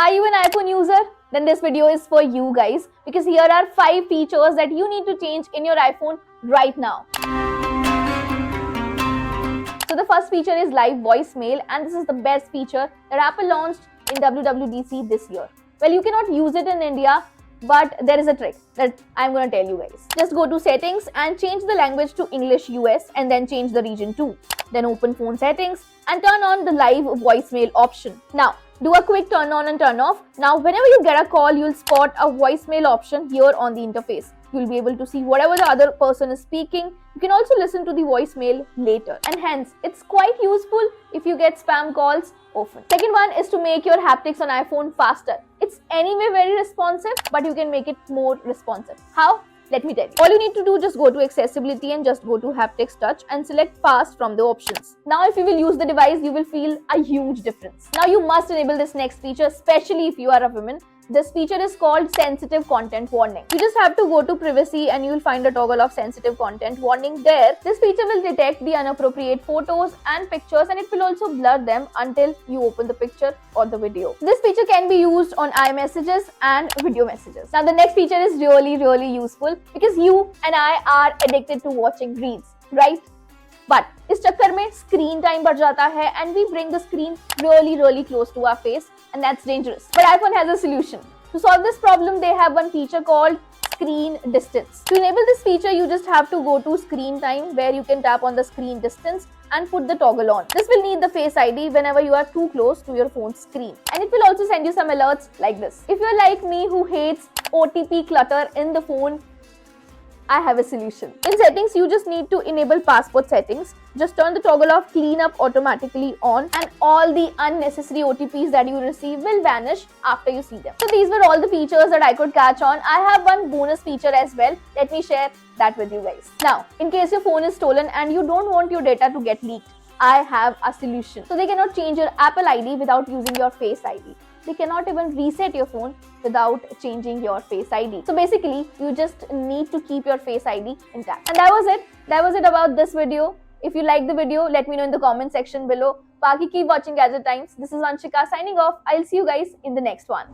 Are you an iPhone user? Then this video is for you guys, because here are 5 features that you need to change in your iPhone right now. So the first feature is live voicemail, and this is the best feature that Apple launched in WWDC this year. Well, you cannot use it in India, but there is a trick that I'm going to tell you guys. Just go to settings and change the language to English US and then change the region too. Then open phone settings and turn on the live voicemail option. Now, do a quick turn on and turn off. Now, whenever you get a call, you'll spot a voicemail option here on the interface. You'll be able to see whatever the other person is speaking. You can also listen to the voicemail later. And hence, it's quite useful if you get spam calls often. Second one is to make your haptics on iPhone faster. It's anyway very responsive, but you can make it more responsive. How? Let me tell you. All you need to do, just go to accessibility and just go to haptics touch and select fast from the options. Now if you will use the device, you will feel a huge difference. Now you must enable this next feature, especially if you are a woman. This feature is called sensitive content warning. You just have to go to privacy and you will find a toggle of sensitive content warning there. This feature will detect the inappropriate photos and pictures, and it will also blur them until you open the picture or the video. This feature can be used on iMessages and video messages. Now the next feature is really useful, because you and I are addicted to watching reels, right? But इस चक्कर में screen time बढ़ जाता है and we bring the screen really close to our face, and that's dangerous. But iPhone has a solution. To solve this problem, they have one feature called screen distance. To enable this feature, you just have to go to screen time, where you can tap on the screen distance and put the toggle on. This will need the Face ID whenever you are too close to your phone's screen. And it will also send you some alerts like this. If you're like me who hates OTP clutter in the phone, I have a solution. In settings, you just need to enable passport settings. Just turn the toggle of clean up automatically on, and all the unnecessary OTPs that you receive will vanish after you see them. So these were all the features that I could catch on. I have one bonus feature as well. Let me share that with you guys. Now, in case your phone is stolen and you don't want your data to get leaked, I have a solution. So they cannot change your Apple ID without using your Face ID. They cannot even reset your phone without changing your Face ID. So basically, you just need to keep your Face ID intact. And that was it. That was it about this video. If you liked the video, let me know in the comment section below. Baki, keep watching Gadget Times. This is Vanshika signing off. I'll see you guys in the next one.